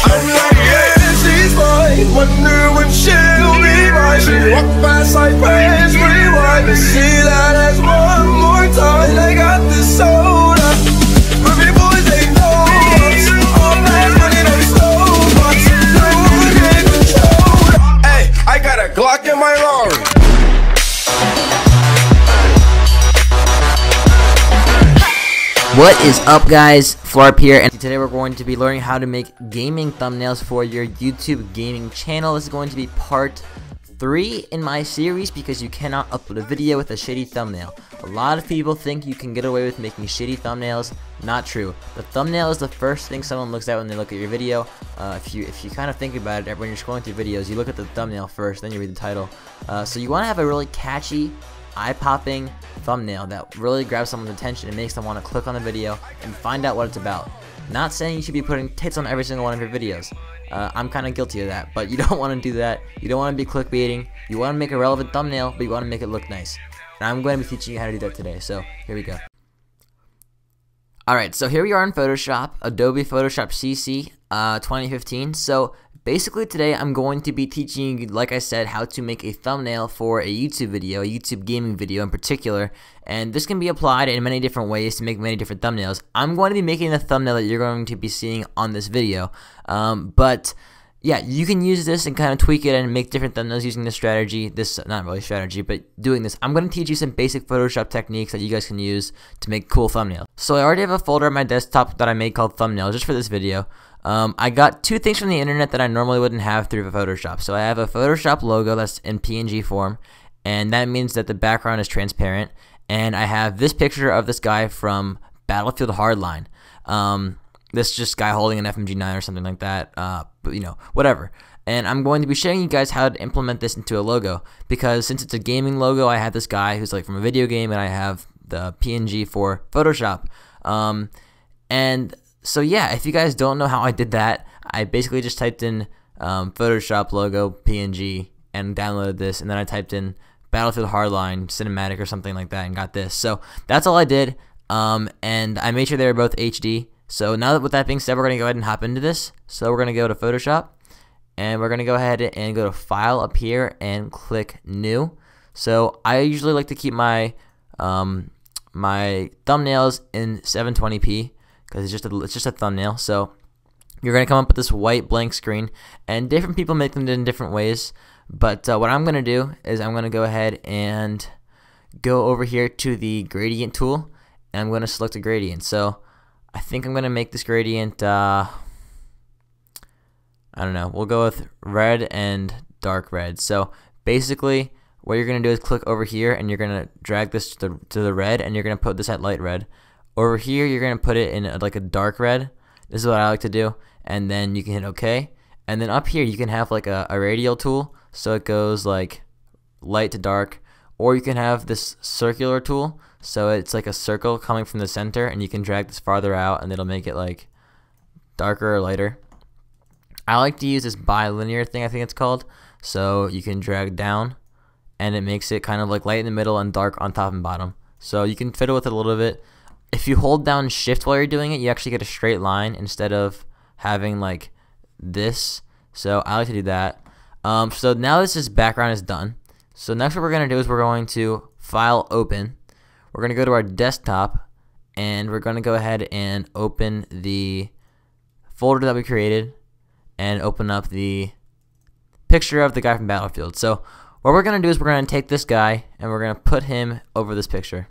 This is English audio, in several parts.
I'm like, yeah, she's mine. Wonder when she'll be mine. She walk fast like praise, rewind to see that as one more time. They got this soda. Ruby boys, they know us. All that money, no slow bucks. No one can control us. Hey, I got a Glock in my Rari. What is up, guys? Flarp here, and today we're going to be learning how to make gaming thumbnails for your YouTube gaming channel. This is going to be part 3 in my series because you cannot upload a video with a shitty thumbnail. A lot of people think you can get away with making shitty thumbnails. Not true. The thumbnail is the first thing someone looks at when they look at your video. If you kind of think about it, when you're scrolling through videos, you look at the thumbnail first, then you read the title. So you want to have a really catchy, eye-popping thumbnail that really grabs someone's attention and makes them want to click on the video and find out what it's about. Not saying you should be putting tits on every single one of your videos. I'm kind of guilty of that, but you don't want to do that. You don't want to be clickbaiting. You want to make a relevant thumbnail, but you want to make it look nice. And I'm going to be teaching you how to do that today, so here we go. Alright, so here we are in Photoshop, Adobe Photoshop CC 2015. So basically today I'm going to be teaching you, like I said, how to make a thumbnail for a YouTube video, a YouTube gaming video in particular. And this can be applied in many different ways to make many different thumbnails. I'm going to be making the thumbnail that you're going to be seeing on this video. But yeah, you can use this and kind of tweak it and make different thumbnails using this strategy. This, not really strategy, but doing this. I'm going to teach you some basic Photoshop techniques that you guys can use to make cool thumbnails. So I already have a folder on my desktop that I made called thumbnails just for this video. I got 2 things from the internet that I normally wouldn't have through Photoshop. So I have a Photoshop logo that's in PNG form, and that means that the background is transparent. And I have this picture of this guy from Battlefield Hardline. This just guy holding an FMG9 or something like that, but you know, whatever. And I'm going to be showing you guys how to implement this into a logo, because since it's a gaming logo, I have this guy who's like from a video game, and I have the PNG for Photoshop. And so yeah, if you guys don't know how I did that, I basically just typed in Photoshop logo PNG and downloaded this, and then I typed in Battlefield Hardline cinematic or something like that and got this. So that's all I did, and I made sure they were both HD. So now that with that being said, we're going to go ahead and hop into this. So we're going to go to Photoshop, and we're going to go ahead and go to File up here and click New. So I usually like to keep my my thumbnails in 720p because it's just a thumbnail. So you're going to come up with this white blank screen, and different people make them in different ways. But what I'm going to do is I'm going to go ahead and go over here to the gradient tool, and I'm going to select a gradient. So I think I'm going to make this gradient, I don't know, we'll go with red and dark red. So basically what you're going to do is click over here, and you're going to drag this to the red, and you're going to put this at light red. Over here you're going to put it in like a dark red. This is what I like to do. And then you can hit OK. And then up here you can have like a radial tool, so it goes like light to dark. Or you can have this circular tool, so it's like a circle coming from the center, and you can drag this farther out and it'll make it like darker or lighter. I like to use this bilinear thing, I think it's called. So you can drag down and it makes it kind of like light in the middle and dark on top and bottom. So you can fiddle with it a little bit. If you hold down shift while you're doing it, you actually get a straight line instead of having like this. So I like to do that. So now this background is done. So next what we're going to do is we're going to File, Open. We're going to go to our desktop, and we're going to go ahead and open the folder that we created and open up the picture of the guy from Battlefield. So what we're going to do is we're going to take this guy and we're going to put him over this picture.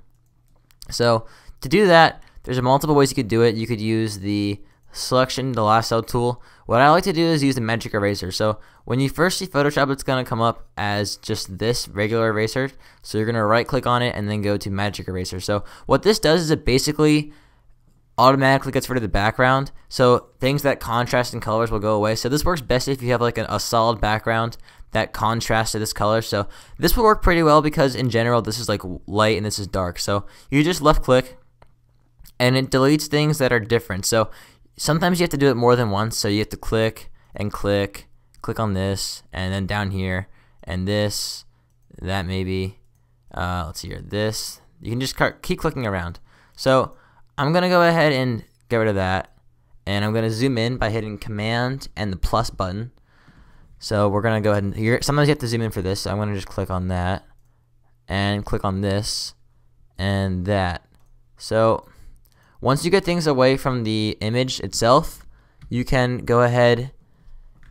So to do that, there's multiple ways you could do it. You could use the selection, the lasso tool. What I like to do is use the magic eraser. So when you first see Photoshop, it's going to come up as just this regular eraser. So you're going to right click on it and then go to magic eraser. So what this does is it basically automatically gets rid of the background. So things that contrast in colors will go away. So this works best if you have like a solid background that contrasts to this color. So this will work pretty well because in general this is like light and this is dark. So you just left click and it deletes things that are different. So sometimes you have to do it more than once, so you have to click and click on this, and then down here, and this, that maybe, let's see here, this. You can just keep clicking around. So I'm going to go ahead and get rid of that, and I'm going to zoom in by hitting Command and the plus button. So we're going to go ahead and here. Sometimes you have to zoom in for this. So I'm going to just click on that and click on this and that. So once you get things away from the image itself, you can go ahead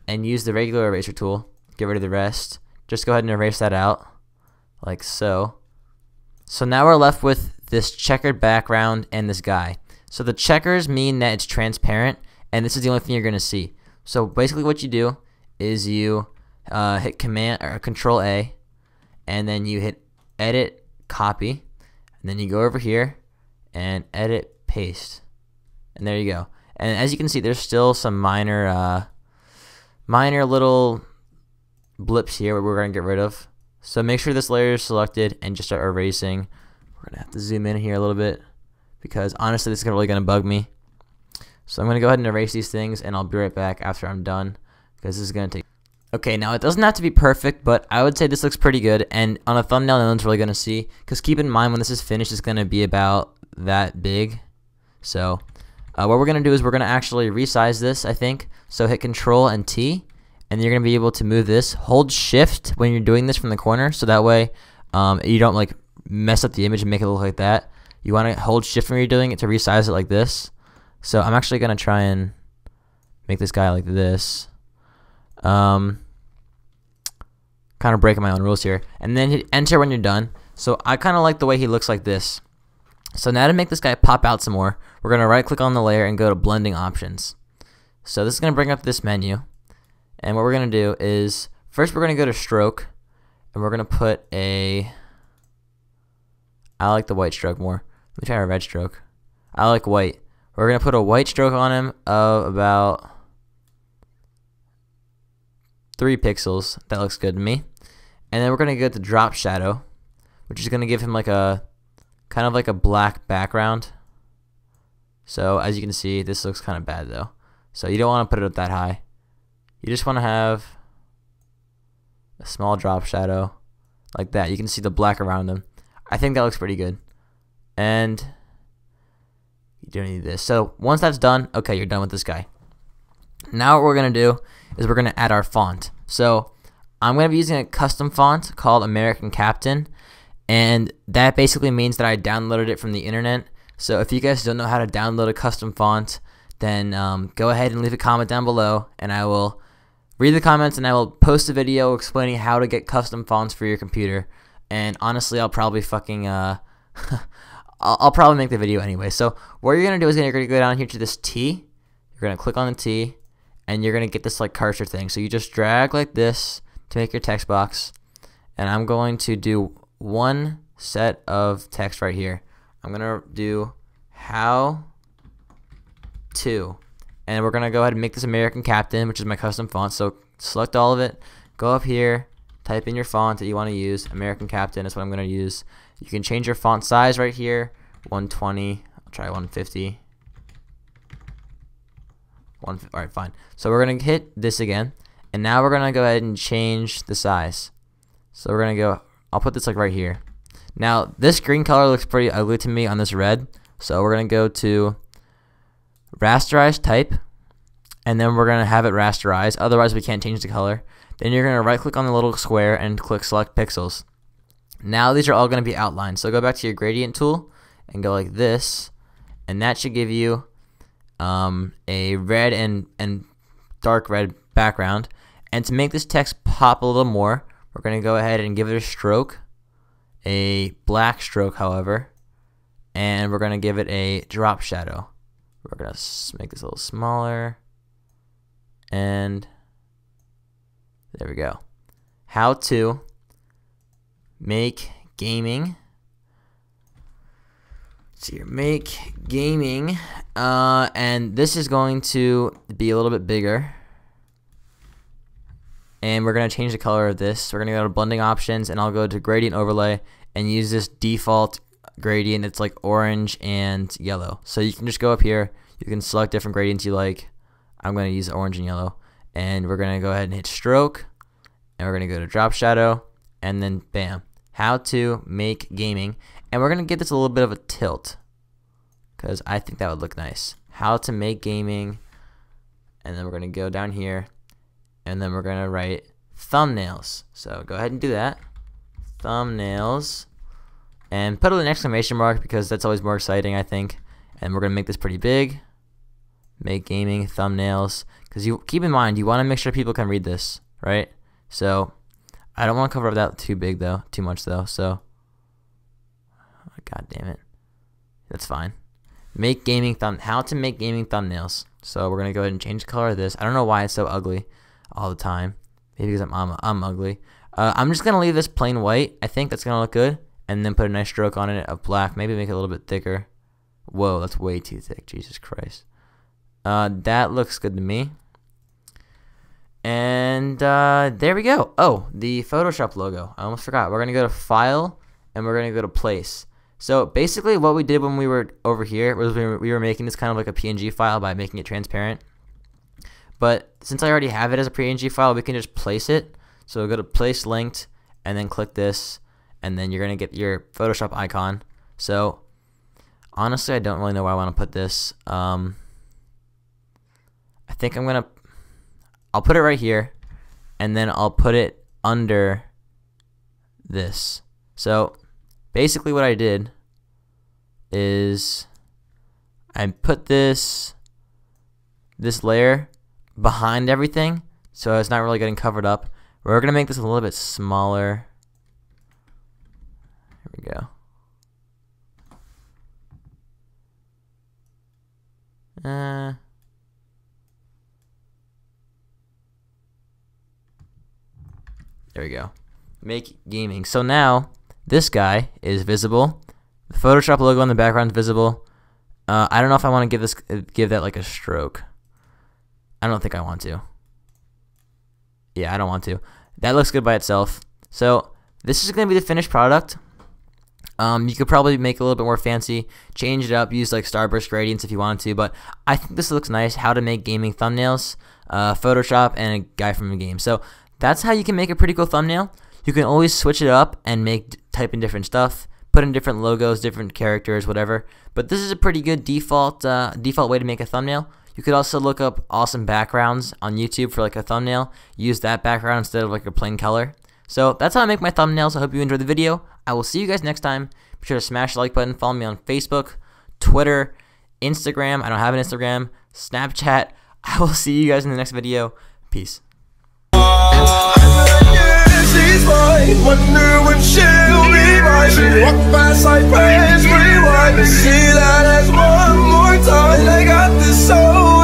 and use the regular eraser tool. Get rid of the rest. Just go ahead and erase that out like so. So now we're left with this checkered background and this guy. So the checkers mean that it's transparent, and this is the only thing you're going to see. So basically what you do is you hit Command or Control A, and then you hit Edit, Copy, and then you go over here and Edit, Paste, and there you go. And as you can see, there's still some minor little blips here where we're going to get rid of. So make sure this layer is selected and just start erasing. We're going to have to zoom in here a little bit because honestly this is really going to bug me. So I'm going to go ahead and erase these things, and I'll be right back after I'm done because this is going to take. Okay, now it doesn't have to be perfect, but I would say this looks pretty good, and on a thumbnail no one's really going to see, because keep in mind when this is finished it's going to be about that big. So what we're going to do is we're going to actually resize this, I think. So hit Control and T, and you're going to be able to move this. Hold Shift when you're doing this from the corner, so that way you don't like mess up the image and make it look like that. You want to hold Shift when you're doing it to resize it like this. So I'm actually going to try and make this guy like this. Kind of breaking my own rules here. And then hit Enter when you're done. So I kind of like the way he looks like this. So now to make this guy pop out some more, we're going to right click on the layer and go to Blending Options. So this is going to bring up this menu. And what we're going to do is, first we're going to go to Stroke, and we're going to put a, I like the white stroke more. Let me try a red stroke. I like white. We're going to put a white stroke on him of about 3 pixels. That looks good to me. And then we're going to go to Drop Shadow, which is going to give him like a, kind of like a black background. So as you can see, this looks kind of bad though. So you don't want to put it up that high. You just want to have a small drop shadow like that. You can see the black around him. I think that looks pretty good. And you don't need this. So once that's done, okay, you're done with this guy. Now what we're going to do is we're going to add our font. So I'm going to be using a custom font called American Captain. And that basically means that I downloaded it from the internet. So if you guys don't know how to download a custom font, then go ahead and leave a comment down below, and I will read the comments and I will post a video explaining how to get custom fonts for your computer. And honestly, I'll probably fucking I'll probably make the video anyway. So what you're gonna do is you're gonna go down here to this T. You're gonna click on the T, and you're gonna get this like cursor thing. So you just drag like this to make your text box. And I'm going to do one set of text right here. I'm gonna do how to, and we're gonna go ahead and make this American Captain, which is my custom font. So select all of it, go up here, type in your font that you want to use. American Captain is what I'm gonna use. You can change your font size right here, 120. I'll try 150. All right, fine. So we're gonna hit this again, and now we're gonna go ahead and change the size. So we're gonna go. I'll put this like right here. Now this green color looks pretty ugly to me on this red, so we're gonna go to rasterize type, and then we're gonna have it rasterize. Otherwise we can't change the color. Then you're gonna right click on the little square and click select pixels. Now these are all gonna be outlined. So go back to your gradient tool and go like this, and that should give you a red and dark red background. And to make this text pop a little more, we're gonna go ahead and give it a stroke, a black stroke however, and we're gonna give it a drop shadow. We're gonna make this a little smaller, and there we go. How to make gaming. Let's see here, make gaming, and this is going to be a little bit bigger. And we're going to change the color of this. We're going to go to blending options, and I'll go to gradient overlay and use this default gradient. It's like orange and yellow. So you can just go up here. You can select different gradients you like. I'm going to use orange and yellow. And we're going to go ahead and hit stroke. And we're going to go to drop shadow. And then bam. How to make gaming. And we're going to give this a little bit of a tilt, because I think that would look nice. How to make gaming. and then we're gonna go down here, and then we're gonna write thumbnails. So go ahead and do that, thumbnails, and put an exclamation mark because that's always more exciting, I think. And we're gonna make this pretty big. Make gaming thumbnails, because you keep in mind you want to make sure people can read this, right? So I don't want to cover up that too big though, too much though. So god damn it, that's fine. Make gaming how to make gaming thumbnails. So we're gonna go ahead and change the color of this. I don't know why it's so ugly all the time. Maybe because I'm ugly. I'm just gonna leave this plain white. I think that's gonna look good, and then put a nice stroke on it of black. Maybe make it a little bit thicker. Whoa, that's way too thick. Jesus Christ. That looks good to me. And there we go. Oh, the Photoshop logo. I almost forgot. We're going to go to File, and we're going to go to Place. So basically what we did when we were over here was we were making this kind of like a PNG file by making it transparent. But since I already have it as a PNG file, we can just place it. So we'll go to Place Linked, and then click this, and then you're going to get your Photoshop icon. So honestly, I don't really know where I want to put this. I think I'll put it right here, and then I'll put it under this. So basically what I did is I put this layer behind everything, so it's not really getting covered up. We're going to make this a little bit smaller. Here we go. There we go. Make gaming. So now this guy is visible. The Photoshop logo on the background is visible. I don't know if I want to give that like a stroke. I don't think I want to. Yeah, I don't want to. That looks good by itself. So this is going to be the finished product. You could probably make it a little bit more fancy, change it up, use like starburst gradients if you wanted to, but I think this looks nice. How to make gaming thumbnails, Photoshop, and a guy from a game. So that's how you can make a pretty cool thumbnail. You can always switch it up and type in different stuff, put in different logos, different characters, whatever. But this is a pretty good default way to make a thumbnail. You could also look up awesome backgrounds on YouTube for like a thumbnail. Use that background instead of like a plain color. So that's how I make my thumbnails. I hope you enjoyed the video. I will see you guys next time. Be sure to smash the like button. Follow me on Facebook, Twitter, Instagram. I don't have an Instagram. Snapchat. I will see you guys in the next video. Peace. She's mine. Wonder when she'll be mine. She walk past like praise, rewind, and see that as one more time. I got this soul.